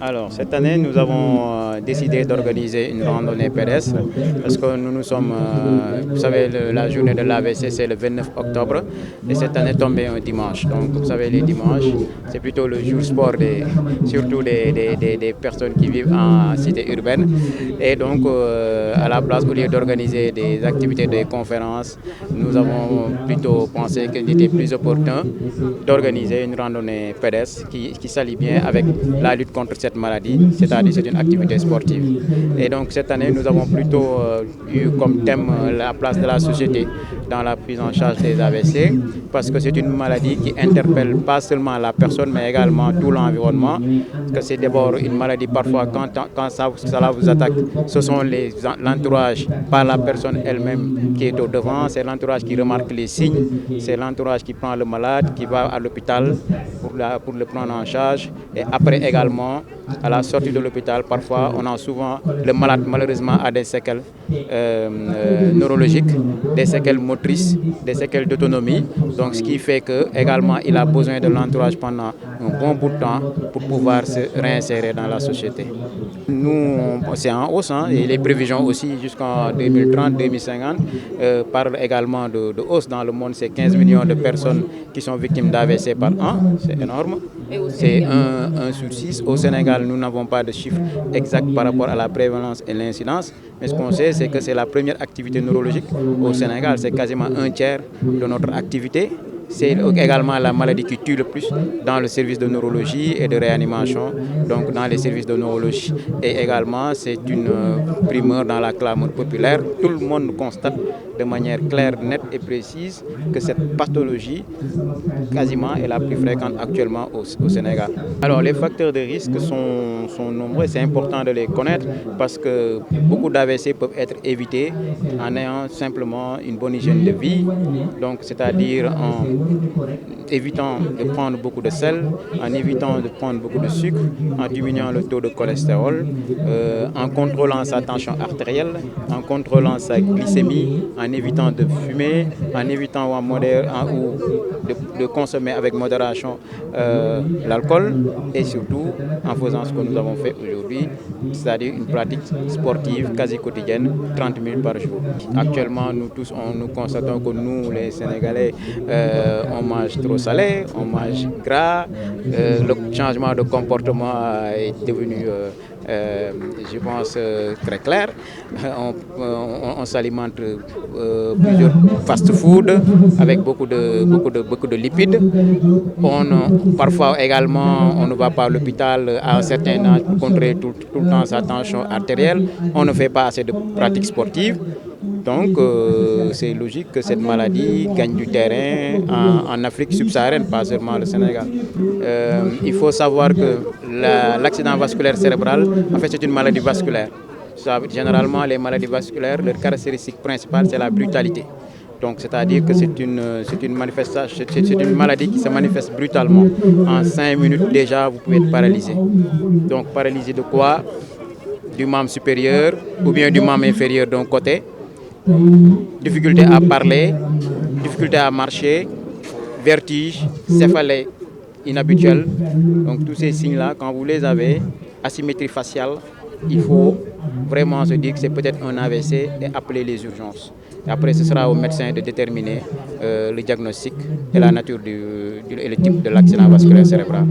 Alors, cette année, nous avons décidé d'organiser une randonnée pédestre parce que nous sommes, vous savez, la journée de l'AVC, c'est le 29 octobre et cette année tombée un dimanche. Donc, vous savez, les dimanches, c'est plutôt le jour sport, surtout des personnes qui vivent en cité urbaine. Et donc, à la place, au lieu d'organiser des activités de conférences, nous avons plutôt pensé qu'il était plus opportun d'organiser une randonnée pédestre qui s'allie bien avec la lutte contre cette maladie, c'est-à-dire c'est une activité sportive. Et donc cette année, nous avons plutôt eu comme thème la place de la société dans la prise en charge des AVC, parce que c'est une maladie qui interpelle pas seulement la personne, mais également tout l'environnement, parce que c'est d'abord une maladie parfois quand ça vous attaque, ce sont l'entourage, pas la personne elle-même qui est au devant, c'est l'entourage qui remarque les signes, c'est l'entourage qui prend le malade, qui va à l'hôpital pour le prendre en charge, et après également, à la sortie de l'hôpital, parfois on a souvent, le malade malheureusement a des séquelles neurologiques, des séquelles motrices, des séquelles d'autonomie, donc ce qui fait que également il a besoin de l'entourage pendant un bon bout de temps pour pouvoir se réinsérer dans la société. Nous, c'est en hausse, et les prévisions aussi jusqu'en 2030-2050 parlent également de hausse dans le monde. C'est 15 millions de personnes qui sont victimes d'AVC par an, c'est énorme. C'est 1 sur 6. Au Sénégal, nous n'avons pas de chiffres exacts par rapport à la prévalence et l'incidence, mais ce qu'on sait, c'est que c'est la première activité neurologique au Sénégal. C'est quasiment 1/3 de notre activité. C'est également la maladie qui tue le plus dans le service de neurologie et de réanimation, donc dans les services de neurologie. Et également, c'est une primeur dans la clameur populaire. Tout le monde constate de manière claire, nette et précise que cette pathologie, quasiment, est la plus fréquente actuellement au Sénégal. Alors, les facteurs de risque sont nombreux. C'est important de les connaître parce que beaucoup d'AVC peuvent être évités en ayant simplement une bonne hygiène de vie, donc c'est-à-dire en évitant de prendre beaucoup de sel, en évitant de prendre beaucoup de sucre, en diminuant le taux de cholestérol, en contrôlant sa tension artérielle, en contrôlant sa glycémie, en évitant de fumer, en évitant de consommer avec modération l'alcool et surtout en faisant ce que nous avons fait aujourd'hui, c'est-à-dire une pratique sportive quasi quotidienne, 30 minutes par jour. Actuellement, nous tous, nous constatons que nous, les Sénégalais, on mange trop salé, on mange gras, le changement de comportement est devenu, je pense, très clair. On s'alimente plusieurs fast-food avec beaucoup de lipides. Parfois également, on ne va pas à l'hôpital à un certain âge pour contrôler tout le temps sa tension artérielle. On ne fait pas assez de pratiques sportives. Donc, c'est logique que cette maladie gagne du terrain en Afrique subsaharienne, pas seulement le Sénégal. Il faut savoir que l'accident vasculaire cérébral, en fait, c'est une maladie vasculaire. Généralement, les maladies vasculaires, leur caractéristique principale, c'est la brutalité. Donc, c'est-à-dire que c'est une maladie qui se manifeste brutalement. En 5 minutes, déjà, vous pouvez être paralysé. Donc, paralysé de quoi? Du membre supérieur ou bien du membre inférieur d'un côté. Difficulté à parler, difficulté à marcher, vertige, céphalée inhabituelle. Donc tous ces signes-là, quand vous les avez, asymétrie faciale, il faut vraiment se dire que c'est peut-être un AVC et appeler les urgences. Et après, ce sera au médecin de déterminer le diagnostic et la nature et le type de l'accident vasculaire cérébral.